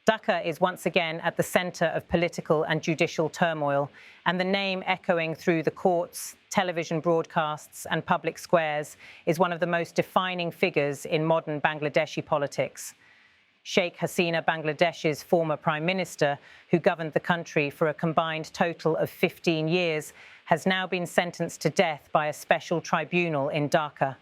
Dhaka is once again at the centre of political and judicial turmoil, and the name echoing through the courts, television broadcasts and public squares is one of the most defining figures in modern Bangladeshi politics. Sheikh Hasina, Bangladesh's former Prime Minister, who governed the country for a combined total of 15 years, has now been sentenced to death by a special tribunal in Dhaka.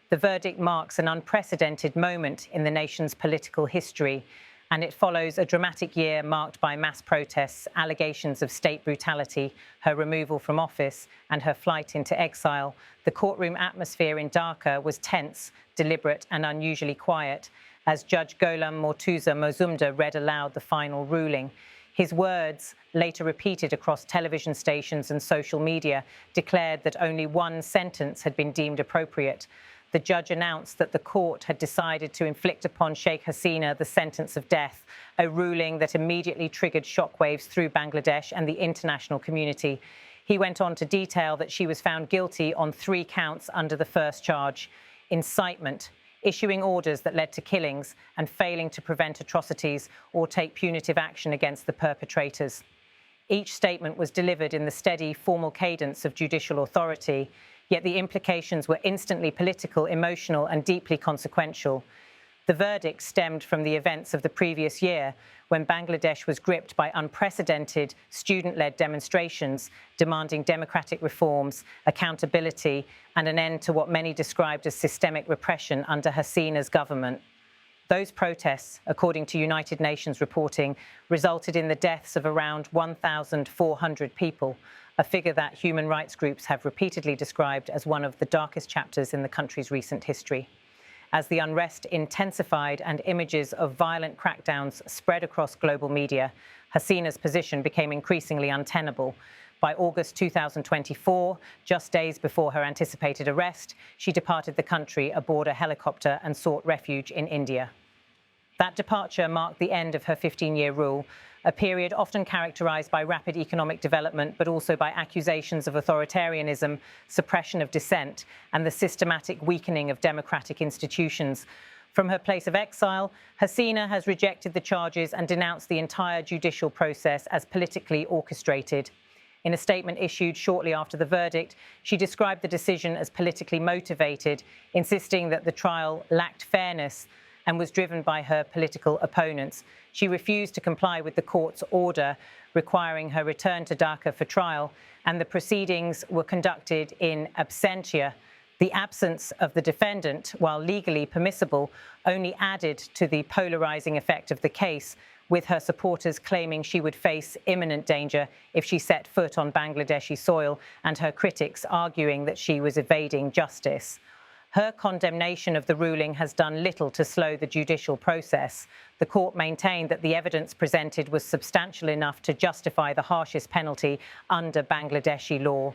The verdict marks an unprecedented moment in the nation's political history, and it follows a dramatic year marked by mass protests, allegations of state brutality, her removal from office, and her flight into exile. The courtroom atmosphere in Dhaka was tense, deliberate, and unusually quiet as Judge Gholam Mortuza Mozumdar read aloud the final ruling. His words, later repeated across television stations and social media, declared that only one sentence had been deemed appropriate. The judge announced that the court had decided to inflict upon Sheikh Hasina the sentence of death, a ruling that immediately triggered shockwaves through Bangladesh and the international community. He went on to detail that she was found guilty on 3 counts under the first charge: incitement, issuing orders that led to killings, and failing to prevent atrocities or take punitive action against the perpetrators. Each statement was delivered in the steady, formal cadence of judicial authority, yet the implications were instantly political, emotional, and deeply consequential. The verdict stemmed from the events of the previous year, when Bangladesh was gripped by unprecedented student-led demonstrations demanding democratic reforms, accountability, and an end to what many described as systemic repression under Hasina's government. Those protests, according to United Nations reporting, resulted in the deaths of around 1,400 people, a figure that human rights groups have repeatedly described as one of the darkest chapters in the country's recent history. As the unrest intensified and images of violent crackdowns spread across global media, Hasina's position became increasingly untenable. By August 2024, just days before her anticipated arrest, she departed the country aboard a helicopter and sought refuge in India. That departure marked the end of her 15-year rule, a period often characterized by rapid economic development, but also by accusations of authoritarianism, suppression of dissent, and the systematic weakening of democratic institutions. From her place of exile, Hasina has rejected the charges and denounced the entire judicial process as politically orchestrated. In a statement issued shortly after the verdict, she described the decision as politically motivated, insisting that the trial lacked fairness and was driven by her political opponents. She refused to comply with the court's order requiring her return to Dhaka for trial, and the proceedings were conducted in absentia. The absence of the defendant, while legally permissible, only added to the polarizing effect of the case, with her supporters claiming she would face imminent danger if she set foot on Bangladeshi soil, and her critics arguing that she was evading justice. Her condemnation of the ruling has done little to slow the judicial process. The court maintained that the evidence presented was substantial enough to justify the harshest penalty under Bangladeshi law.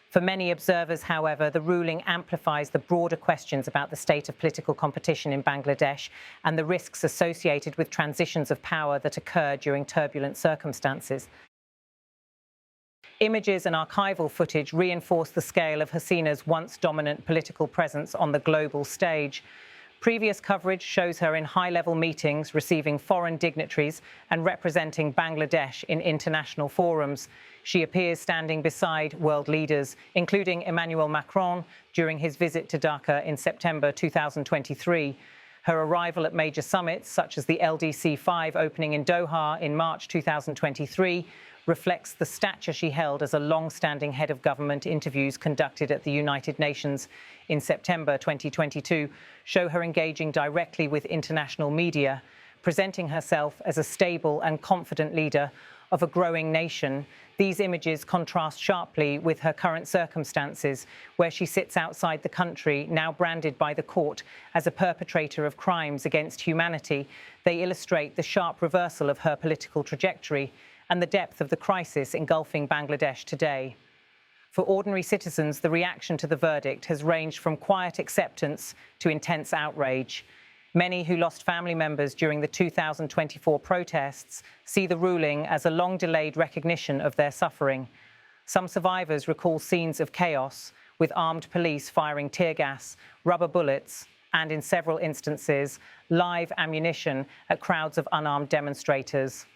For many observers, however, the ruling amplifies the broader questions about the state of political competition in Bangladesh and the risks associated with transitions of power that occur during turbulent circumstances. Images and archival footage reinforce the scale of Hasina's once dominant political presence on the global stage. Previous coverage shows her in high-level meetings, receiving foreign dignitaries and representing Bangladesh in international forums. She appears standing beside world leaders, including Emmanuel Macron, during his visit to Dhaka in September 2023. Her arrival at major summits, such as the LDC-5 opening in Doha in March 2023, reflects the stature she held as a long-standing head of government. Interviews conducted at the United Nations in September 2022 show her engaging directly with international media, presenting herself as a stable and confident leader of a growing nation. These images contrast sharply with her current circumstances, where she sits outside the country, now branded by the court as a perpetrator of crimes against humanity. They illustrate the sharp reversal of her political trajectory and the depth of the crisis engulfing Bangladesh today. For ordinary citizens, the reaction to the verdict has ranged from quiet acceptance to intense outrage. Many who lost family members during the 2024 protests see the ruling as a long-delayed recognition of their suffering. Some survivors recall scenes of chaos, with armed police firing tear gas, rubber bullets, and in several instances, live ammunition at crowds of unarmed demonstrators.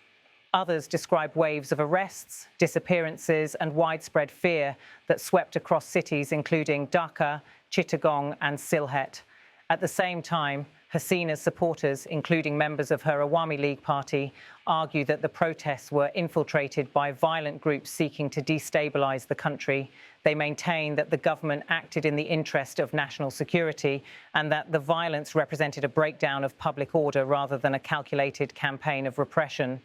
Others describe waves of arrests, disappearances, and widespread fear that swept across cities including Dhaka, Chittagong, and Sylhet. At the same time, Hasina's supporters, including members of her Awami League party, argue that the protests were infiltrated by violent groups seeking to destabilize the country. They maintain that the government acted in the interest of national security and that the violence represented a breakdown of public order rather than a calculated campaign of repression.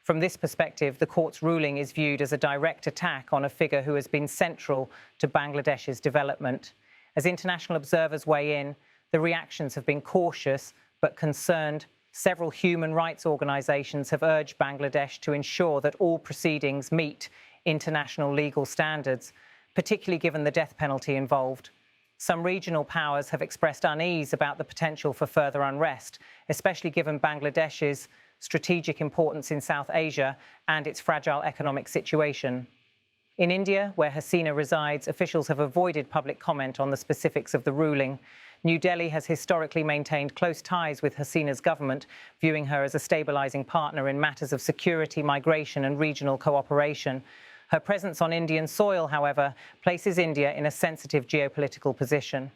From this perspective, the court's ruling is viewed as a direct attack on a figure who has been central to Bangladesh's development. As international observers weigh in, the reactions have been cautious but concerned. Several human rights organizations have urged Bangladesh to ensure that all proceedings meet international legal standards, particularly given the death penalty involved. Some regional powers have expressed unease about the potential for further unrest, especially given Bangladesh's strategic importance in South Asia and its fragile economic situation. In India, where Hasina resides, officials have avoided public comment on the specifics of the ruling. New Delhi has historically maintained close ties with Hasina's government, viewing her as a stabilizing partner in matters of security, migration, and regional cooperation. Her presence on Indian soil, however, places India in a sensitive geopolitical position.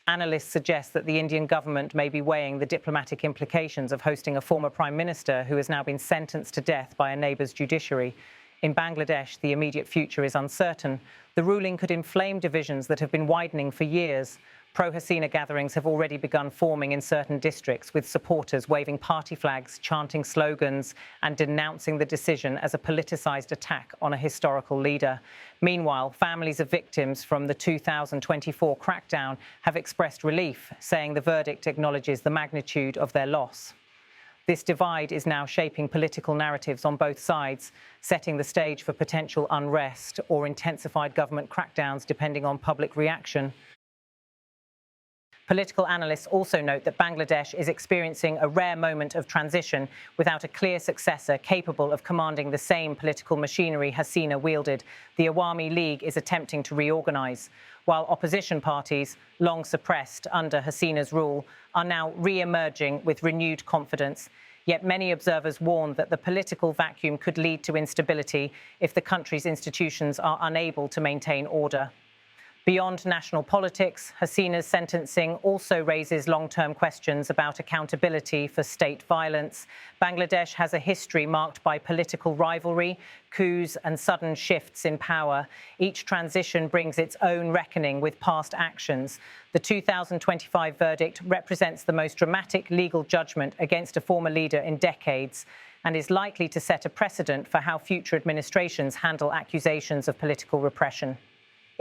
Analysts suggest that the Indian government may be weighing the diplomatic implications of hosting a former prime minister who has now been sentenced to death by a neighbour's judiciary. In Bangladesh, the immediate future is uncertain. The ruling could inflame divisions that have been widening for years. Pro-Hasina gatherings have already begun forming in certain districts, with supporters waving party flags, chanting slogans, and denouncing the decision as a politicised attack on a historical leader. Meanwhile, families of victims from the 2024 crackdown have expressed relief, saying the verdict acknowledges the magnitude of their loss. This divide is now shaping political narratives on both sides, setting the stage for potential unrest or intensified government crackdowns depending on public reaction. Political analysts also note that Bangladesh is experiencing a rare moment of transition without a clear successor capable of commanding the same political machinery Hasina wielded. The Awami League is attempting to reorganize, while opposition parties, long suppressed under Hasina's rule, are now re-emerging with renewed confidence. Yet many observers warn that the political vacuum could lead to instability if the country's institutions are unable to maintain order. Beyond national politics, Hasina's sentencing also raises long-term questions about accountability for state violence. Bangladesh has a history marked by political rivalry, coups, and sudden shifts in power. Each transition brings its own reckoning with past actions. The 2025 verdict represents the most dramatic legal judgment against a former leader in decades and is likely to set a precedent for how future administrations handle accusations of political repression.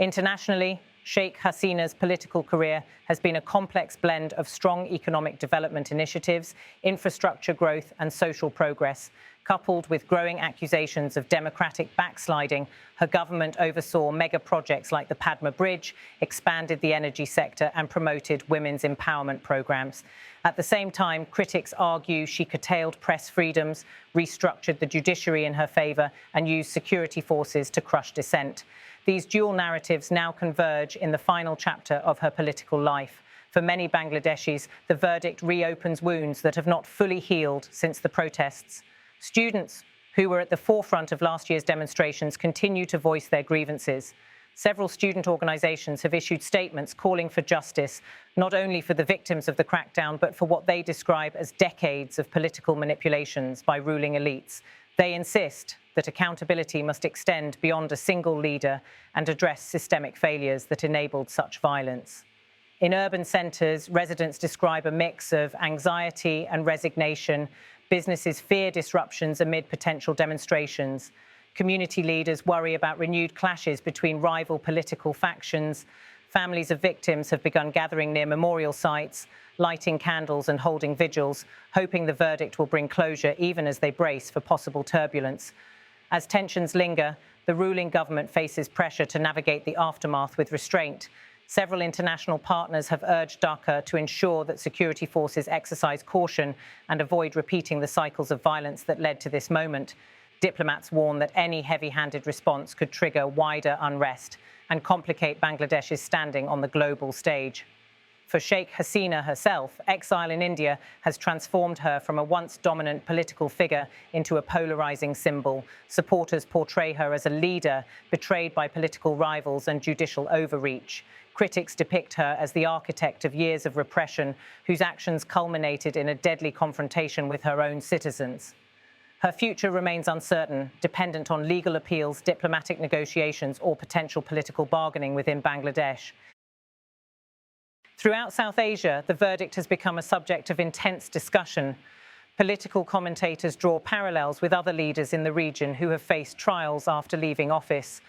Internationally, Sheikh Hasina's political career has been a complex blend of strong economic development initiatives, infrastructure growth, and social progress. Coupled with growing accusations of democratic backsliding, her government oversaw mega projects like the Padma Bridge, expanded the energy sector, and promoted women's empowerment programs. At the same time, critics argue she curtailed press freedoms, restructured the judiciary in her favour, and used security forces to crush dissent. These dual narratives now converge in the final chapter of her political life. For many Bangladeshis, the verdict reopens wounds that have not fully healed since the protests. Students who were at the forefront of last year's demonstrations continue to voice their grievances. Several student organisations have issued statements calling for justice, not only for the victims of the crackdown, but for what they describe as decades of political manipulations by ruling elites. They insist that accountability must extend beyond a single leader and address systemic failures that enabled such violence. In urban centres, residents describe a mix of anxiety and resignation. Businesses fear disruptions amid potential demonstrations. Community leaders worry about renewed clashes between rival political factions. Families of victims have begun gathering near memorial sites, lighting candles and holding vigils, hoping the verdict will bring closure even as they brace for possible turbulence. As tensions linger, the ruling government faces pressure to navigate the aftermath with restraint. Several international partners have urged Dhaka to ensure that security forces exercise caution and avoid repeating the cycles of violence that led to this moment. Diplomats warn that any heavy-handed response could trigger wider unrest and complicate Bangladesh's standing on the global stage. For Sheikh Hasina herself, exile in India has transformed her from a once dominant political figure into a polarizing symbol. Supporters portray her as a leader betrayed by political rivals and judicial overreach. Critics depict her as the architect of years of repression, whose actions culminated in a deadly confrontation with her own citizens. Her future remains uncertain, dependent on legal appeals, diplomatic negotiations, or potential political bargaining within Bangladesh. Throughout South Asia, the verdict has become a subject of intense discussion. Political commentators draw parallels with other leaders in the region who have faced trials after leaving office.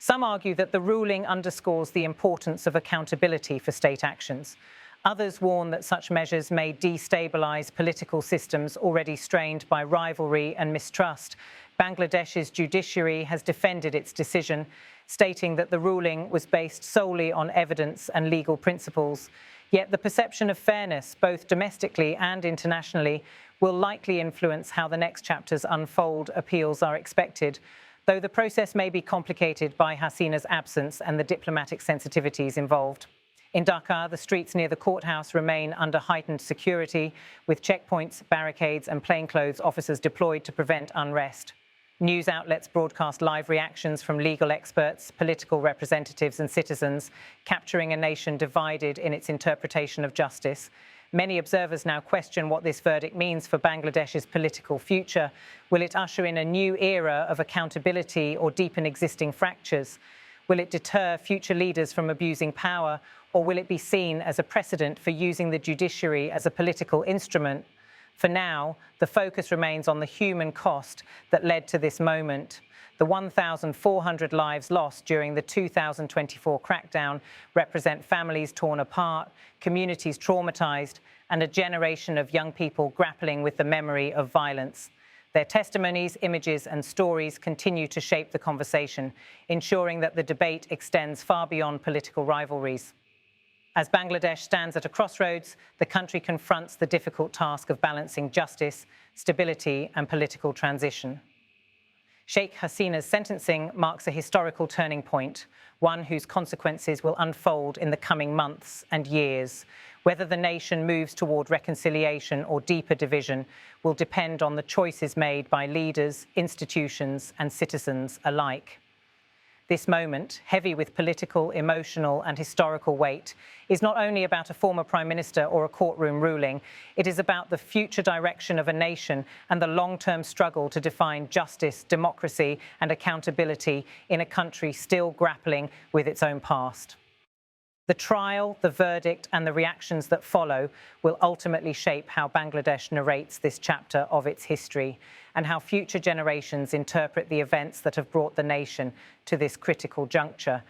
Some argue that the ruling underscores the importance of accountability for state actions. Others warn that such measures may destabilize political systems already strained by rivalry and mistrust. Bangladesh's judiciary has defended its decision, stating that the ruling was based solely on evidence and legal principles. Yet the perception of fairness, both domestically and internationally, will likely influence how the next chapters unfold. Appeals are expected, though the process may be complicated by Hasina's absence and the diplomatic sensitivities involved. In Dhaka, the streets near the courthouse remain under heightened security, with checkpoints, barricades, and plainclothes officers deployed to prevent unrest. News outlets broadcast live reactions from legal experts, political representatives, and citizens, capturing a nation divided in its interpretation of justice. Many observers now question what this verdict means for Bangladesh's political future. Will it usher in a new era of accountability or deepen existing fractures? Will it deter future leaders from abusing power, or will it be seen as a precedent for using the judiciary as a political instrument? For now, the focus remains on the human cost that led to this moment. The 1,400 lives lost during the 2024 crackdown represent families torn apart, communities traumatized, and a generation of young people grappling with the memory of violence. Their testimonies, images, and stories continue to shape the conversation, ensuring that the debate extends far beyond political rivalries. As Bangladesh stands at a crossroads, the country confronts the difficult task of balancing justice, stability, and political transition. Sheikh Hasina's sentencing marks a historical turning point, one whose consequences will unfold in the coming months and years. Whether the nation moves toward reconciliation or deeper division will depend on the choices made by leaders, institutions, and citizens alike. This moment, heavy with political, emotional, and historical weight, is not only about a former prime minister or a courtroom ruling. It is about the future direction of a nation and the long-term struggle to define justice, democracy, and accountability in a country still grappling with its own past. The trial, the verdict, and the reactions that follow will ultimately shape how Bangladesh narrates this chapter of its history and how future generations interpret the events that have brought the nation to this critical juncture.